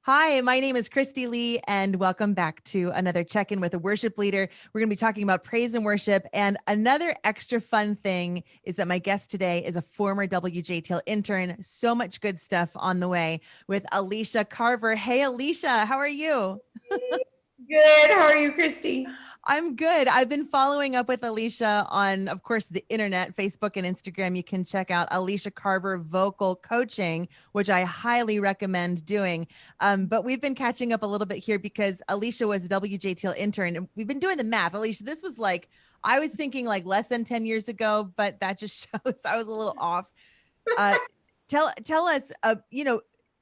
Hi, my name is Kristi Leigh, and welcome back to another check-in with a worship leader. We're going to be talking about praise and worship. And another extra fun thing is that my guest today is a former WJTL intern. So much good stuff on the way with Alicia Carver. Hey, Alicia, how are you? Good. How are you, Kristi? I'm good. I've been following up with Alicia on, of course, the internet, Facebook and Instagram. You can check out Alicia Carver Vocal Coaching, which I highly recommend doing. But we've been catching up a little bit here because Alicia was a WJTL intern. And we've been doing the math. Alicia, this was like, I was thinking like less than 10 years ago, but that just shows I was a little off. Uh, tell us,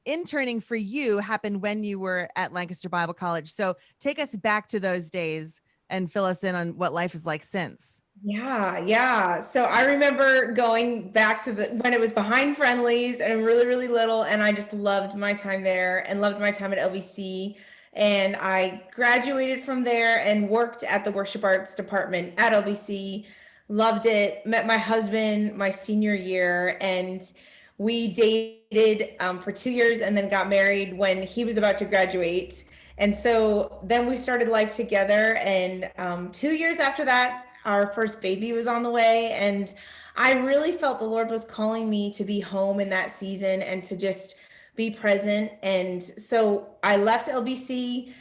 interning for you happened when you were at Lancaster Bible College. So take us back to those days and fill us in on what life is like since. Yeah. So I remember going back to when it was behind Friendlies and really, really little, and I just loved my time there and loved my time at LBC. And I graduated from there and worked at the worship arts department at LBC. Loved it. Met my husband my senior year, and we dated for 2 years and then got married when he was about to graduate. And so then we started life together. And 2 years after that, our first baby was on the way. And I really felt the Lord was calling me to be home in that season and to just be present. And so I left LBC.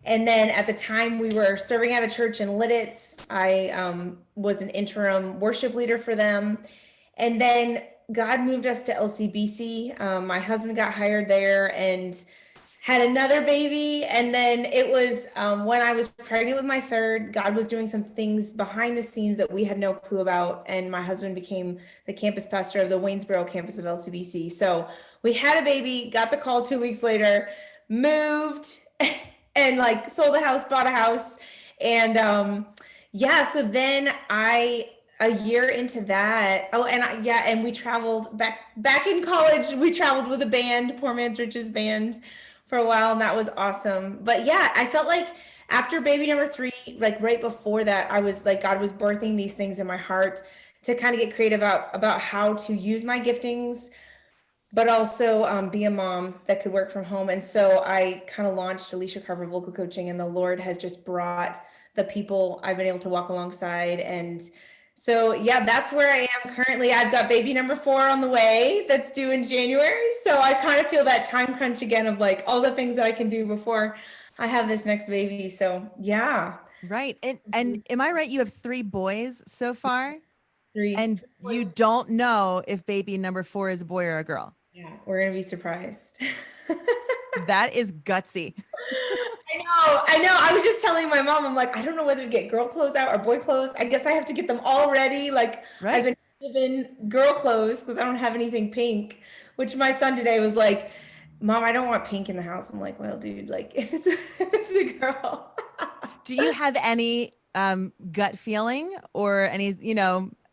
And then at the time we were serving at a church in Lidditz, I was an interim worship leader for them. And then God moved us to LCBC. My husband got hired there and had another baby. And then it was when I was pregnant with my third, God was doing some things behind the scenes that we had no clue about. And my husband became the campus pastor of the Waynesboro campus of LCBC. So we had a baby, got the call 2 weeks later, moved and like sold a house, bought a house. And so then a year into that. And we traveled back in college. We traveled with a band, Poorman's Riches Band, for a while, and that was awesome. But yeah, I felt like after baby number 3, like right before that, I was like, God was birthing these things in my heart to kind of get creative about how to use my giftings, but also be a mom that could work from home. And so I kind of launched Alicia Carver Vocal Coaching, and the Lord has just brought the people I've been able to walk alongside. And so, yeah, that's where I am currently. I've got baby number 4 on the way that's due in January. So I kind of feel that time crunch again of like all the things that I can do before I have this next baby. So, yeah. Right. And am I right? You have 3 boys so far? 3. And you don't know if baby number 4 is a boy or a girl. Yeah, we're going to be surprised. That is gutsy. I know. I was just telling my mom, I'm like, I don't know whether to get girl clothes out or boy clothes. I guess I have to get them all ready. Like, right. I've been given girl clothes because I don't have anything pink, which my son today was like, Mom, I don't want pink in the house. I'm like, well, dude, like if it's a girl. Do you have any gut feeling or any,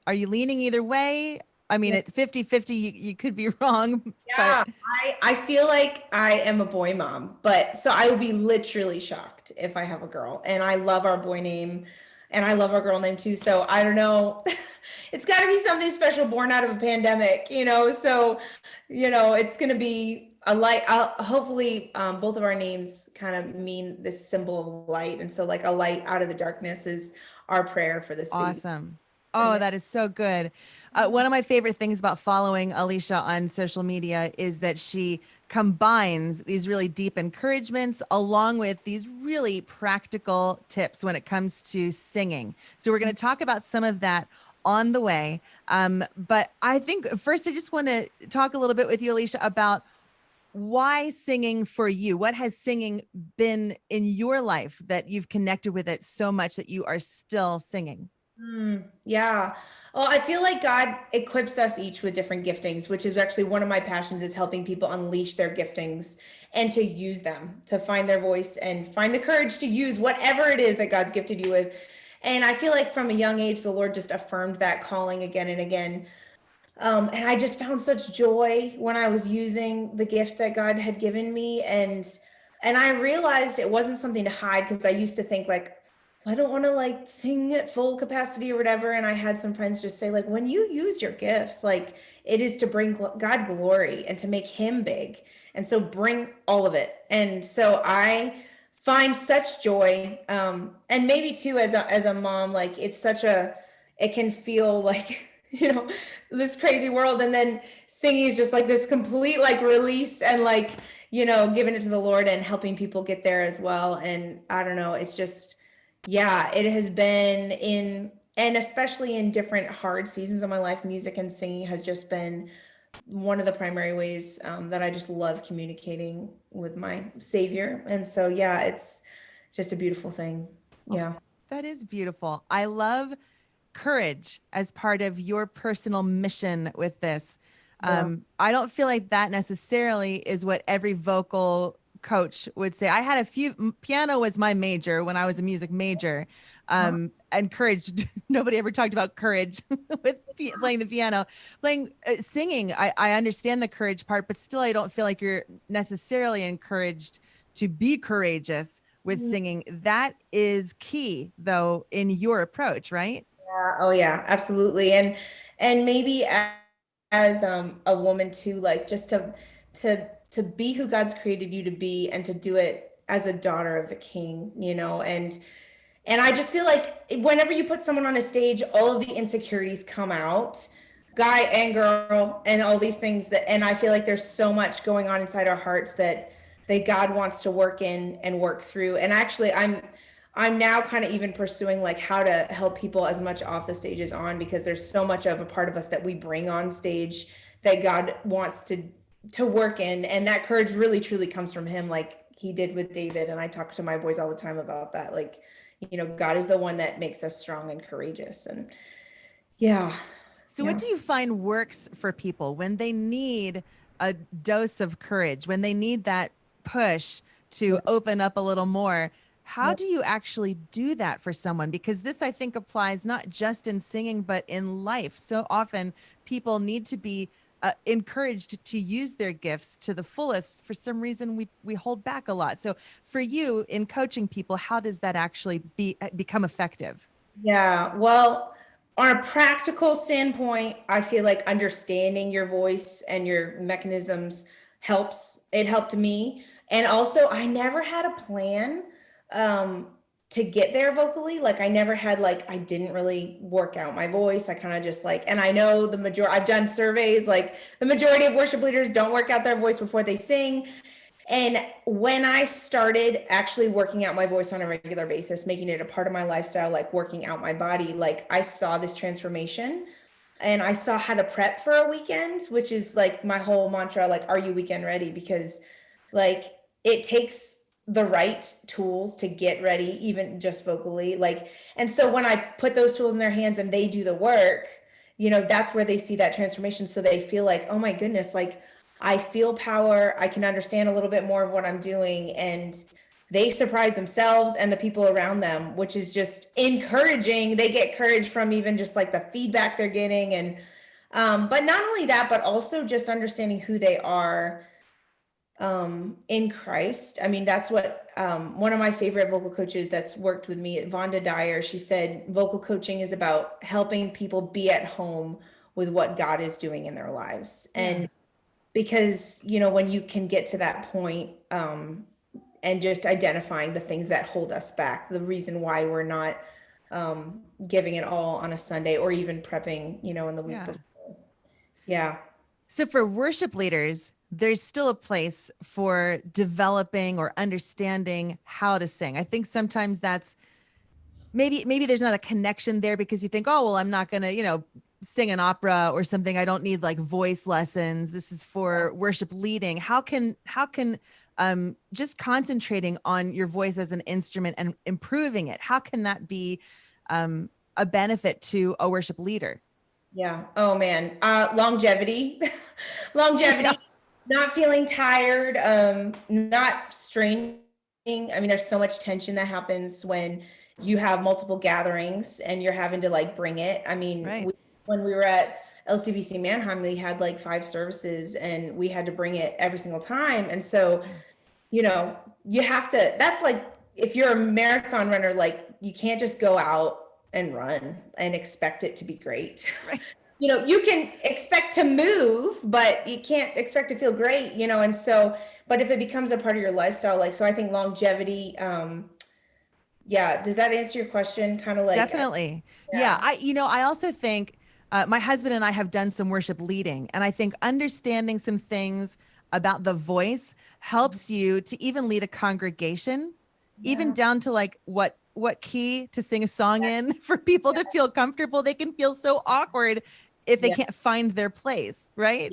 are you leaning either way? I mean, at 50-50, you could be wrong. Yeah, but I feel like I am a boy mom, but so I would be literally shocked if I have a girl. And I love our boy name and I love our girl name too. So I don't know. It's got to be something special born out of a pandemic, So, it's going to be a light. Hopefully, both of our names kind of mean this symbol of light. And so, like, a light out of the darkness is our prayer for this baby. Awesome. Oh, that is so good. One of my favorite things about following Alicia on social media is that she combines these really deep encouragements along with these really practical tips when it comes to singing. So we're going to talk about some of that on the way. But I think first I just want to talk a little bit with you, Alicia, about why singing for you. What has singing been in your life that you've connected with it so much that you are still singing? Yeah. Well, I feel like God equips us each with different giftings, which is actually one of my passions, is helping people unleash their giftings and to use them, to find their voice and find the courage to use whatever it is that God's gifted you with. And I feel like from a young age, the Lord just affirmed that calling again and again. And I just found such joy when I was using the gift that God had given me. And I realized it wasn't something to hide, because I used to think like, I don't want to like sing at full capacity or whatever. And I had some friends just say, like, when you use your gifts, like it is to bring God glory and to make him big. And so bring all of it. And so I find such joy. And maybe too, as a mom, like it's such a, it can feel like, this crazy world. And then singing is just like this complete like release and like, giving it to the Lord and helping people get there as well. And I don't know, it's just, yeah, it has been and especially in different hard seasons of my life, music and singing has just been one of the primary ways that I just love communicating with my Savior. And so, yeah, it's just a beautiful thing. Oh, Yeah. that is beautiful. I love courage as part of your personal mission with this. Yeah. I don't feel like that necessarily is what every vocal coach would say. I had piano was my major when I was a music major. And courage, nobody ever talked about courage with playing the piano. Singing, I understand the courage part, but still I don't feel like you're necessarily encouraged to be courageous with singing. That is key though in your approach, right? Yeah. Oh yeah, absolutely. And maybe as a woman too, like just to be who God's created you to be and to do it as a daughter of the King, and I just feel like whenever you put someone on a stage, all of the insecurities come out, guy and girl, and all these things and I feel like there's so much going on inside our hearts that God wants to work in and work through. And actually, I'm now kind of even pursuing like how to help people as much off the stage as on, because there's so much of a part of us that we bring on stage that God wants to work in, and that courage really truly comes from him, like he did with David. And I talk to my boys all the time about that, like, God is the one that makes us strong and courageous. And yeah. So what do you find works for people when they need a dose of courage, when they need that push to open up a little more? How do you actually do that for someone? Because this, I think, applies not just in singing, but in life. So often people need to be encouraged to use their gifts to the fullest. For some reason, we hold back a lot. So for you in coaching people, how does that actually become effective? Yeah, well, on a practical standpoint, I feel like understanding your voice and your mechanisms helps. It helped me. And also, I never had a plan um, to get there vocally. Like, I never had, like, I didn't really work out my voice. I kind of just like, and I know I've done surveys, like, the majority of worship leaders don't work out their voice before they sing. And when I started actually working out my voice on a regular basis, making it a part of my lifestyle, like working out my body, like I saw this transformation and I saw how to prep for a weekend, which is like my whole mantra, like, are you weekend ready? Because like it takes the right tools to get ready, even just vocally. Like, and so when I put those tools in their hands and they do the work, that's where they see that transformation. So they feel like, oh my goodness, like, I feel power. I can understand a little bit more of what I'm doing. And they surprise themselves and the people around them, which is just encouraging. They get courage from even just like the feedback they're getting. And, but not only that, but also just understanding who they are in Christ. I mean, that's what one of my favorite vocal coaches that's worked with me, Vonda Dyer, she said, vocal coaching is about helping people be at home with what God is doing in their lives. And because when you can get to that point and just identifying the things that hold us back, the reason why we're not giving it all on a Sunday or even prepping in the week before. Yeah. So for worship leaders, there's still a place for developing or understanding how to sing. I think sometimes that's maybe there's not a connection there because you think, oh, well, I'm not going to, sing an opera or something. I don't need like voice lessons. This is for worship leading. How can just concentrating on your voice as an instrument and improving it, how can that be a benefit to a worship leader? Yeah. Oh man. Longevity, longevity, not feeling tired, not straining. I mean, there's so much tension that happens when you have multiple gatherings and you're having to like bring it. I mean, when we were at LCBC Mannheim, they had like 5 services and we had to bring it every single time. And so, you have to, that's like, if you're a marathon runner, like you can't just go out and run and expect it to be great. Right. You know, you can expect to move, but you can't expect to feel great, you know, and so, but if it becomes a part of your lifestyle, like, so I think longevity, yeah, does that answer your question? Kind of like, Definitely. Yeah. yeah, I also think my husband and I have done some worship leading, and I think understanding some things about the voice helps you to even lead a congregation, even yeah, down to like what key to sing a song in for people to feel comfortable. They can feel so awkward if they yeah. can't find their place, right?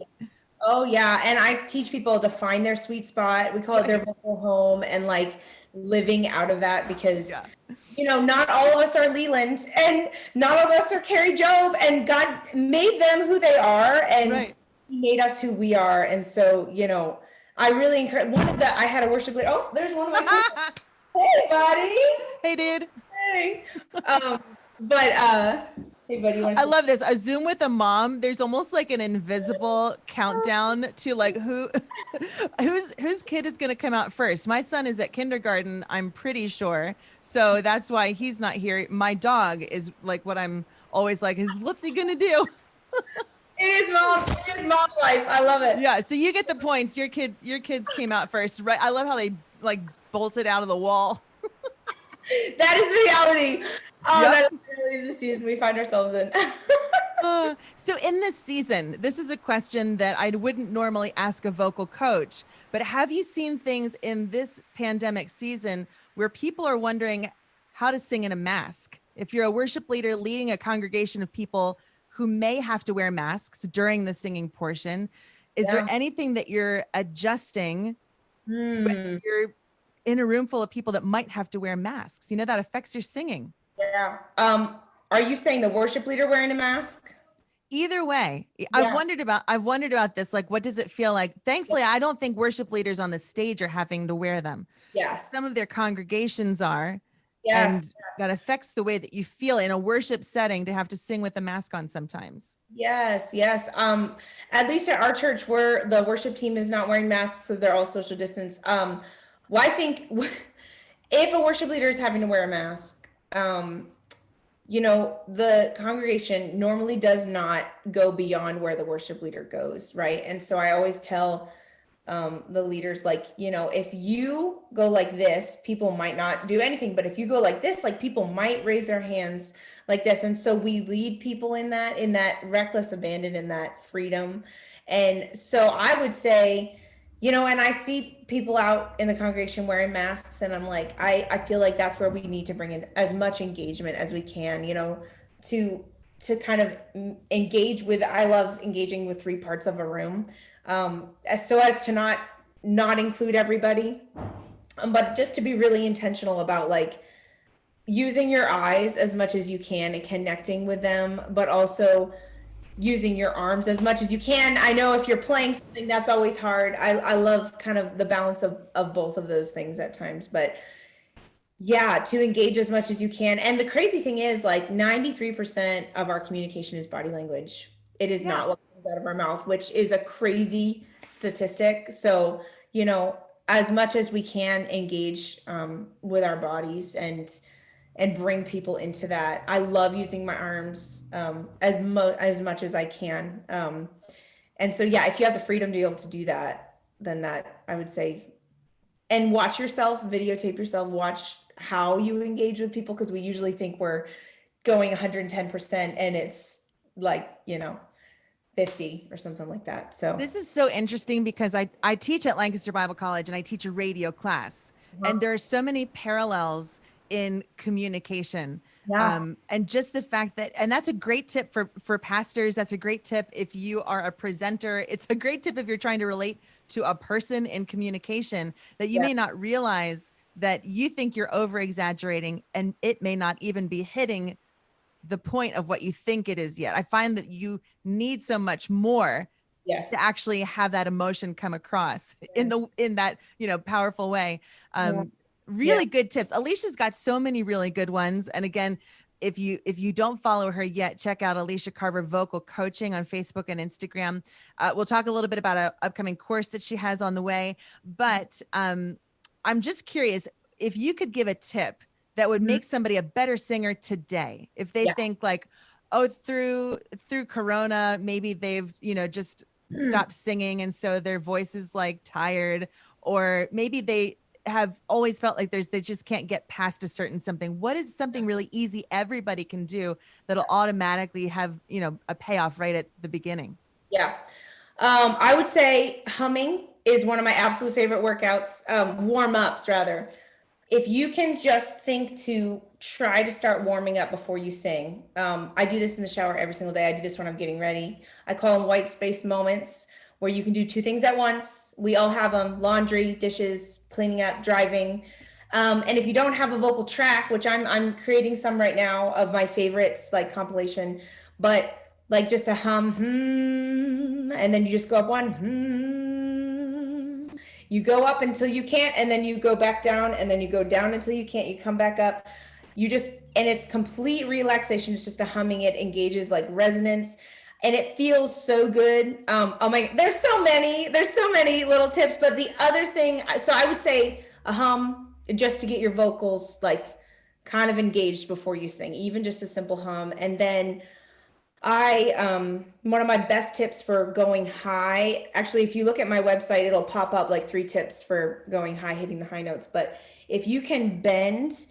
Oh yeah, and I teach people to find their sweet spot. We call it their Right. vocal home, and like living out of that because Yeah. you know, not all of us are Leland and not all of us are Carrie Job, and God made them who they are and Right. he made us who we are. And so, you know, I really encourage I had a worship leader. Oh, there's one of my kids. Hey buddy. Hey, dude. Hey. But hey buddy, you want I to love this. A Zoom with a mom. There's almost like an invisible countdown to like whose kid is going to come out first. My son is at kindergarten, I'm pretty sure. So that's why he's not here. My dog is like what I'm always like is what's he going to do? It is mom. It is mom life. I love it. Yeah, so you get the points. Your kids came out first, right? I love how they like bolted out of the wall. That is reality. Oh, Yep. that is really the season we find ourselves in. So in this season, this is a question that I wouldn't normally ask a vocal coach, but have you seen things in this pandemic season where people are wondering how to sing in a mask? If you're a worship leader leading a congregation of people who may have to wear masks during the singing portion, is there Yeah. anything that you're adjusting when Hmm. you're in a room full of people that might have to wear masks? You know, that affects your singing. Yeah. Are you saying the worship leader wearing a mask? Either way, Yeah. I've wondered about this. Like, what does it feel like? Thankfully, I don't think worship leaders on the stage are having to wear them. Some of Yes. their congregations are, Yes. and that affects the way that you feel in a worship setting to have to sing with a mask on sometimes. Yes. Yes. At least at our church, where the worship team is not wearing masks because they're all social distance. Well, I think if a worship leader is having to wear a mask, you know, the congregation normally does not go beyond where the worship leader goes, right? And so I always tell the leaders, like, you know, if you go like this, people might not do anything, but if you go like this, like people might raise their hands like this. And so we lead people in that reckless abandon, in that freedom. And so I would say, you know, and I see people out in the congregation wearing masks, and I'm like, I feel like that's where we need to bring in as much engagement as we can, you know, to kind of engage with, I love engaging with three parts of a room, so as to not include everybody, but just to be really intentional about like using your eyes as much as you can and connecting with them, but also using your arms as much as you can. I know if you're playing something, that's always hard. I love kind of the balance of both of those things at times, but yeah, to engage as much as you can. And the crazy thing is, like, 93% of our communication is body language. It is Yeah. not what comes out of our mouth, which is a crazy statistic. So, you know, as much as we can engage with our bodies and bring people into that. I love using my arms as much as I can. And so, yeah, if you have the freedom to be able to do that, then that, I would say, and watch yourself, videotape yourself, watch how you engage with people, because we usually think we're going 110% and it's like, you know, 50 or something like that. So, This is so interesting because I teach at Lancaster Bible College and I teach a radio class, and there are so many parallels in communication. yeah, And just the fact that, and that's a great tip for pastors. That's a great tip if you are a presenter. It's a great tip if you're trying to relate to a person in communication, that you yeah, may not realize that you think you're over exaggerating and it may not even be hitting the point of what you think it is yet. I find that you need so much more to yes, actually have that emotion come across yeah, in that, powerful way. yeah, yeah. Really good tips. Alicia's got so many really good ones. And again, if you don't follow her yet, check out Alicia Carver Vocal Coaching on Facebook and Instagram. We'll talk a little bit about an upcoming course that she has on the way. But I'm just curious if you could give a tip that would make somebody a better singer today? If they think like, oh, through Corona, maybe they've, just stopped singing. And so their voice is like tired, or maybe they have always felt like they just can't get past a certain something. What is something really easy everybody can do that'll automatically have, a payoff right at the beginning? Yeah. I would say humming is one of my absolute favorite workouts, warm ups rather. If you can just think to try to start warming up before you sing. I do this in the shower every single day. I do this when I'm getting ready. I call them white space moments, where you can do two things at once. We all have them: laundry, dishes, cleaning up, driving. And if you don't have a vocal track, which I'm creating some right now of my favorites, like compilation, but like just a hum, and then you just go up one, you go up until you can't, and then you go back down, and then you go down until you can't, you come back up. And it's complete relaxation. It's just a humming. It engages like resonance, and it feels so good. Oh my, there's so many little tips, but the other thing, so I would say a hum just to get your vocals like kind of engaged before you sing, even just a simple hum. And then one of my best tips for going high, actually, if you look at my website, it'll pop up like 3 tips for going high, hitting the high notes. But if you can bend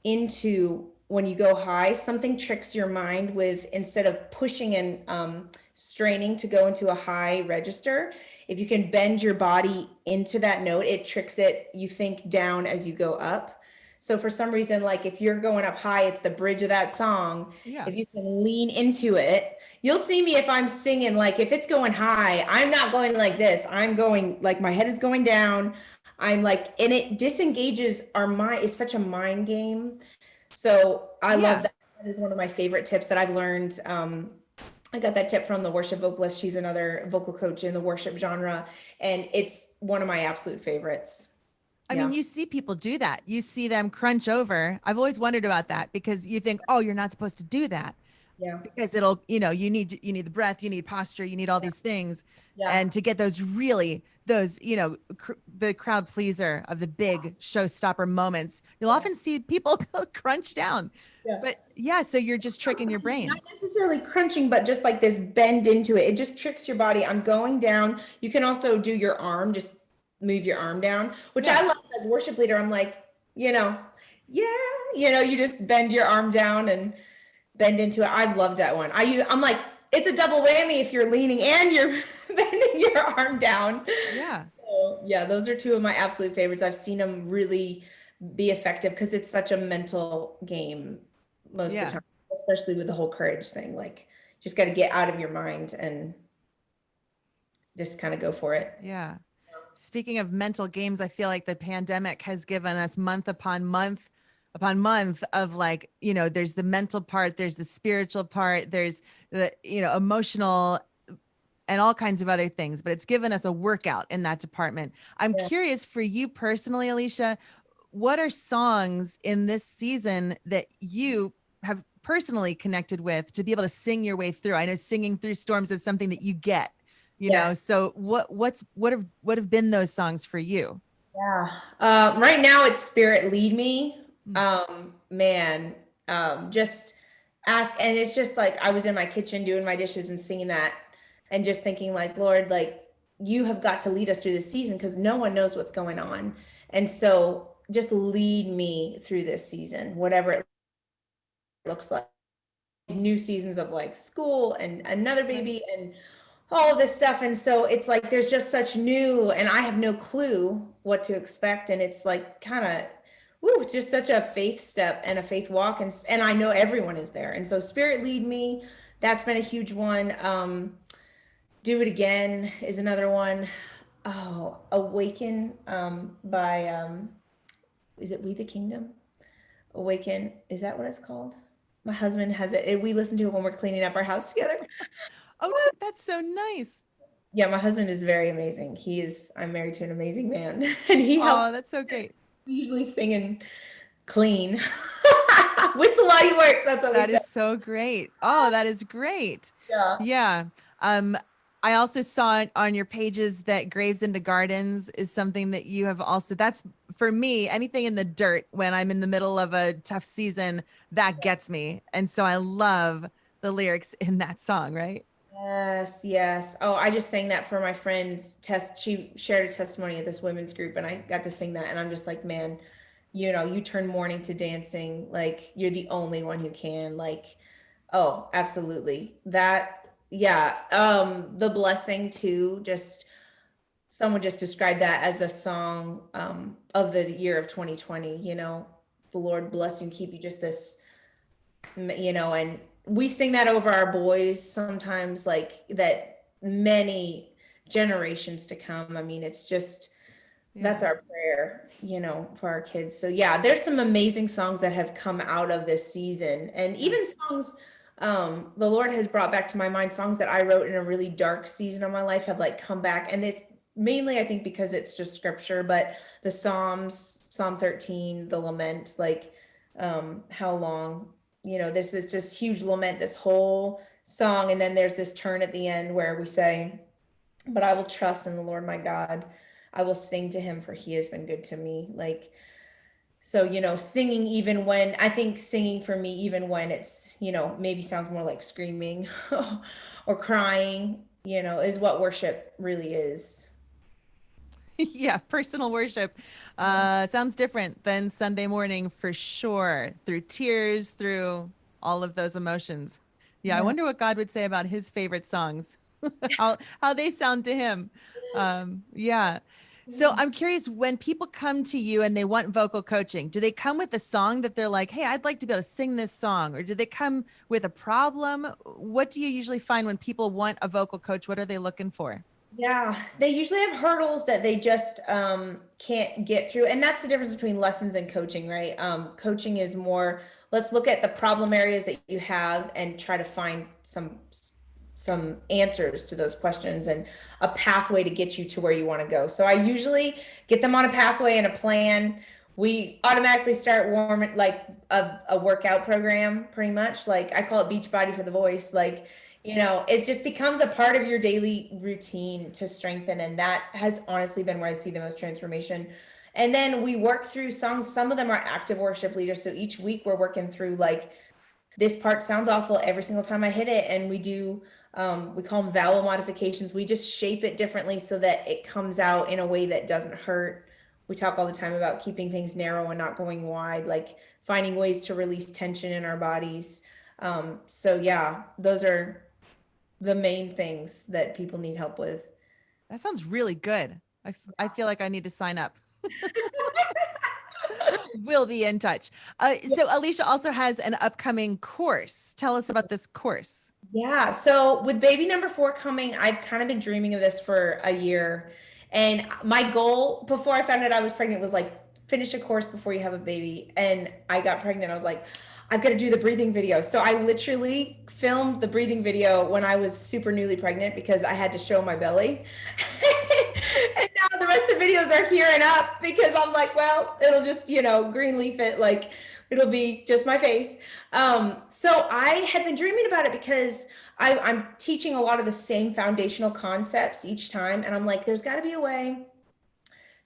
into, when you go high, something tricks your mind with, instead of pushing and straining to go into a high register, if you can bend your body into that note, it tricks it. You think down as you go up. So for some reason, like if you're going up high, it's the bridge of that song. Yeah. If you can lean into it, you'll see me if I'm singing, like if it's going high, I'm not going like this. I'm going like my head is going down. I'm like, and it disengages our mind. It's such a mind game. So I love that. That is one of my favorite tips that I've learned. I got that tip from the worship vocalist. She's another vocal coach in the worship genre, and it's one of my absolute favorites. I mean, you see people do that. You see them crunch over. I've always wondered about that, because you think, oh, you're not supposed to do that. Yeah. Because it'll, you need the breath, you need posture, you need all these things. And to get those the crowd pleaser of the big showstopper moments, you'll often see people crunch down. But so you're just tricking your brain. Not necessarily crunching, but just like this bend into it. It just tricks your body. I'm going down. You can also do your arm, just move your arm down, which I love as worship leader. I'm like, you just bend your arm down and bend into it. I've loved that one. I'm like, it's a double whammy if you're leaning and you're bending your arm down. Yeah. So, those are 2 of my absolute favorites. I've seen them really be effective because it's such a mental game most of the time, especially with the whole courage thing. Like, just got to get out of your mind and just kind of go for it. Yeah. Speaking of mental games, I feel like the pandemic has given us month upon month of like, there's the mental part, there's the spiritual part, there's the, emotional and all kinds of other things, but it's given us a workout in that department. I'm curious for you personally, Alicia, what are songs in this season that you have personally connected with to be able to sing your way through? I know singing through storms is something that you get. So what have been those songs for you? Right now it's Spirit Lead Me. Just ask, and it's just like I was in my kitchen doing my dishes and singing that, and just thinking like, Lord, like you have got to lead us through this season, because no one knows what's going on, and so just lead me through this season, whatever it looks like. New seasons of like school and another baby and all of this stuff. And so it's like, there's just such new, and I have no clue what to expect. And it's like, kind of, it's just such a faith step and a faith walk. And I know everyone is there. And so Spirit Lead Me, that's been a huge one. Do It Again is another one. Oh, Awaken by, is it We the Kingdom? Awaken, is that what it's called? My husband has it. We listen to it when we're cleaning up our house together. Oh, that's so nice. Yeah, my husband is very amazing. I'm married to an amazing man. And he helps. Oh, that's so great. We usually sing and clean. Whistle while you work. That's what that is so great. Oh, that is great. Yeah. I also saw on your pages that Graves into Gardens is something that you have also, that's for me, anything in the dirt when I'm in the middle of a tough season, that gets me. And so I love the lyrics in that song, right? Yes, yes. Oh, I just sang that for my friend's test. She shared a testimony at this women's group, and I got to sing that. And I'm just like, man, you turn mourning to dancing. Like, you're the only one who can. Like, oh, absolutely. That, yeah. The blessing too, just someone just described that as a song of the year of 2020, the Lord bless you and keep you, just this, and we sing that over our boys sometimes, like that many generations to come. I mean, it's just, that's our prayer, for our kids. So yeah, there's some amazing songs that have come out of this season, and even songs the Lord has brought back to my mind, songs that I wrote in a really dark season of my life have like come back, and it's mainly, I think, because it's just scripture, but the Psalms, Psalm 13, the lament, like how long, this is just huge lament, this whole song, and then there's this turn at the end where we say, but I will trust in the Lord my God. I will sing to him, for he has been good to me. Like, so, singing, even when, I think singing for me, even when it's, maybe sounds more like screaming or crying, is what worship really is. Yeah, personal worship sounds different than Sunday morning for sure. Through tears, through all of those emotions. Yeah, I Yeah. wonder what God would say about his favorite songs, how they sound to him. Yeah. So I'm curious, when people come to you and they want vocal coaching, do they come with a song that they're like, hey, I'd like to be able to sing this song? Or do they come with a problem? What do you usually find when people want a vocal coach? What are they looking for? Yeah, they usually have hurdles that they just can't get through. And that's the difference between lessons and coaching, right? Coaching is more, let's look at the problem areas that you have and try to find some answers to those questions and a pathway to get you to where you want to go. So I usually get them on a pathway and a plan. We automatically start warming, like a workout program, pretty much. Like, I call it beach body for the voice. Like, it just becomes a part of your daily routine to strengthen. And that has honestly been where I see the most transformation. And then we work through songs. Some of them are active worship leaders. So each week we're working through, like, this part sounds awful every single time I hit it. And we do, we call them vowel modifications. We just shape it differently so that it comes out in a way that doesn't hurt. We talk all the time about keeping things narrow and not going wide, like finding ways to release tension in our bodies. So yeah, those are the main things that people need help with. That sounds really good. I feel like I need to sign up. We'll be in touch. So Alicia also has an upcoming course. Tell us about this course. Yeah. So with baby number 4 coming, I've kind of been dreaming of this for a year. And my goal before I found out I was pregnant was like, finish a course before you have a baby. And I got pregnant. I was like, I've got to do the breathing video. So I literally filmed the breathing video when I was super newly pregnant because I had to show my belly. And now the rest of the videos are here and up because I'm like, well, it'll just, greenleaf it, like it'll be just my face. So I had been dreaming about it because I'm teaching a lot of the same foundational concepts each time. And I'm like, there's got to be a way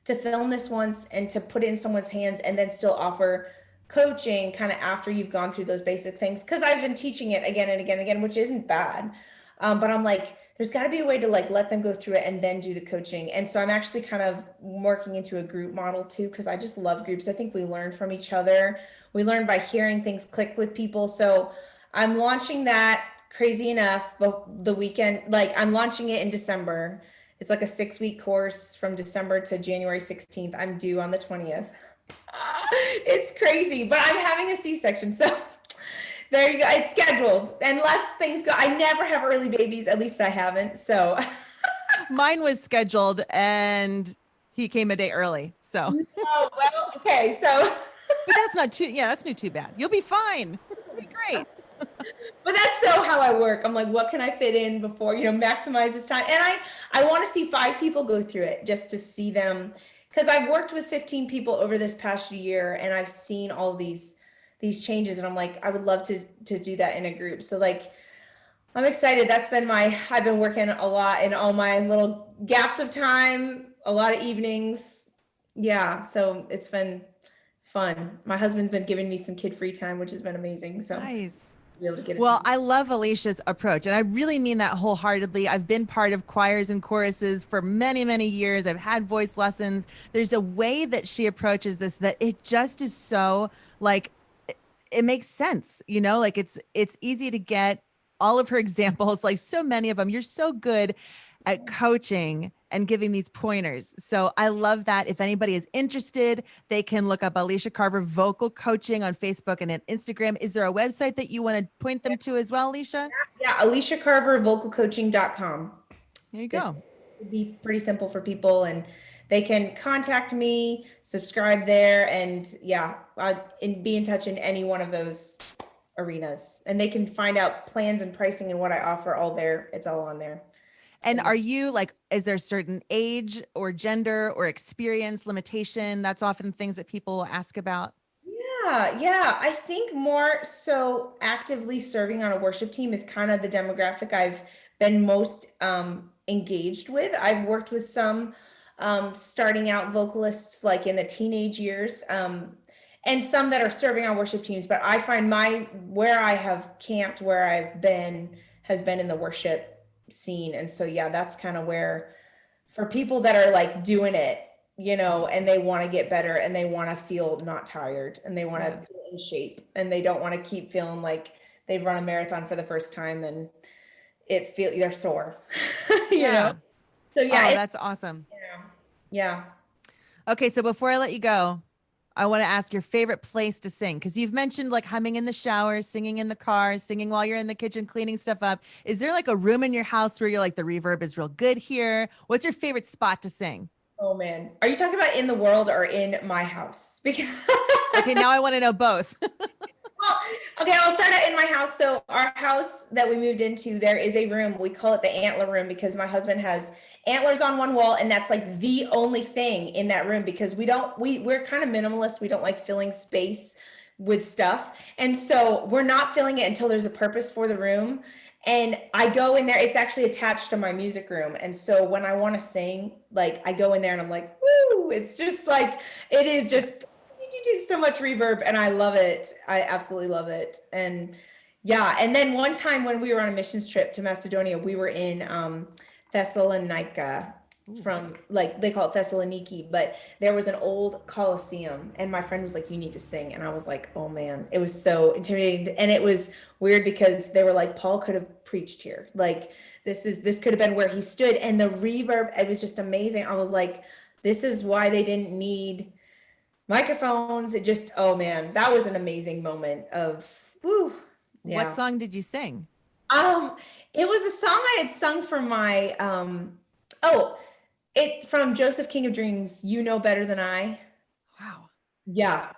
to film this once and to put it in someone's hands and then still offer coaching kind of after you've gone through those basic things. Cause I've been teaching it again and again and again, which isn't bad. But I'm like, there's got to be a way to like let them go through it and then do the coaching. And so I'm actually kind of working into a group model too, because I just love groups. I think we learn from each other. We learn by hearing things click with people. So I'm launching that, crazy enough, the weekend, like I'm launching it in December. It's like a 6-week course from December to January 16th. I'm due on the 20th. It's crazy, but I'm having a C-section. So there you go. It's scheduled. Unless things go, I never have early babies. At least I haven't. So Mine was scheduled and he came a day early. So, oh, well, okay. So, but that's not too bad. You'll be fine. It'll be great. but that's so how I work. I'm like, what can I fit in before, maximize this time? And I want to see 5 people go through it just to see them. Cause I've worked with 15 people over this past year and I've seen all these changes and I'm like, I would love to do that in a group. So like, I'm excited. I've been working a lot in all my little gaps of time, a lot of evenings, Yeah, so it's been fun. My husband's been giving me some kid free time, which has been amazing. So Nice. be able to get it Well, done. I love Alicia's approach, and I really mean that wholeheartedly. I've been part of choirs and choruses for many, many years. I've had voice lessons. There's a way that she approaches this that it just is so like it makes sense, you know, like it's easy to get all of her examples, like so many of them. You're so good at coaching and giving these pointers. So I love that. If anybody is interested, they can look up Alicia Carver Vocal Coaching on Facebook and on Instagram. Is there a website that you want to point them to as well, Alicia? Yeah, AliciaCarverVocalCoaching.com. There you It go. would be pretty simple for people, and they can contact me, subscribe there, and yeah, and be in touch in any one of those arenas. And they can find out plans and pricing and what I offer all there. It's all on there. And are you like, is there a certain age or gender or experience limitation? That's often things that people will ask about. Yeah. I think more so actively serving on a worship team is kind of the demographic I've been most engaged with. I've worked with some starting out vocalists like in the teenage years, and some that are serving on worship teams. But I find where I have camped, where I've been, has been in the worship scene. And so, yeah, that's kind of where for people that are like doing it, you know, and they want to get better and they want to feel not tired and they want to feel in shape and they don't want to keep feeling like they've run a marathon for the first time and they're sore, you know? Yeah. So yeah, Oh, that's awesome. yeah. Okay, so before I let you go, I want to ask your favorite place to sing because you've mentioned like humming in the shower, singing in the car, singing while you're in the kitchen, cleaning stuff up. Is there like a room in your house where you're like the reverb is real good here? What's your favorite spot to sing? Oh man. Are you talking about in the world or in my house? Because Okay, now I want to know both. well, okay, I'll start out in my house. So our house that we moved into, there is a room. We call it the antler room because my husband has antlers on one wall, and that's like the only thing in that room because we're kind of minimalist. We don't like filling space with stuff. And so we're not filling it until there's a purpose for the room. And I go in there, it's actually attached to my music room. And so when I want to sing, like I go in there and I'm like, woo, it's just like, it is just you do so much reverb and I love it. I absolutely love it. And yeah, and then one time when we were on a missions trip to Macedonia, we were in Thessalonica from like they call it Thessaloniki, but there was an old Colosseum and my friend was like, you need to sing. And I was like, oh man, it was so intimidating. And it was weird because they were like, Paul could have preached here. Like this could have been where he stood. And the reverb, it was just amazing. I was like, this is why they didn't need microphones. It just, oh man, that was an amazing moment of, woo, yeah. What song did you sing? It was a song I had sung for my, from Joseph King of Dreams, You Know Better Than I. Wow. Yeah.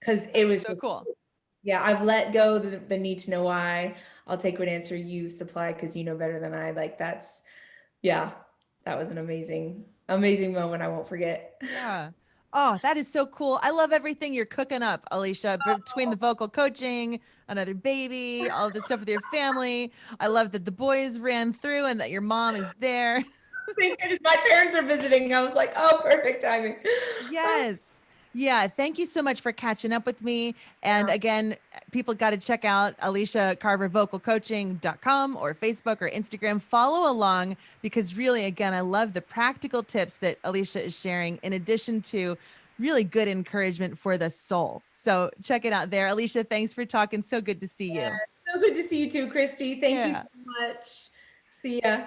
Cause it was So cool. yeah, I've let go the need to know why. I'll take what answer you supply because you know better than I. Like yeah, that was an amazing, amazing moment I won't forget. Yeah. Oh, that is so cool. I love everything you're cooking up, Alicia, between the vocal coaching, another baby, all of the stuff with your family. I love that the boys ran through and that your mom is there. Thank goodness my parents are visiting. I was like, oh, perfect timing. Yes. Yeah. Thank you so much for catching up with me. And again, people got to check out Alicia Carver vocalcoaching.com or Facebook or Instagram. Follow along because really, again, I love the practical tips that Alicia is sharing in addition to really good encouragement for the soul. So check it out there. Alicia, thanks for talking. So good to see you. So good to see you too, Kristi. Thank you Yeah. so much. See ya.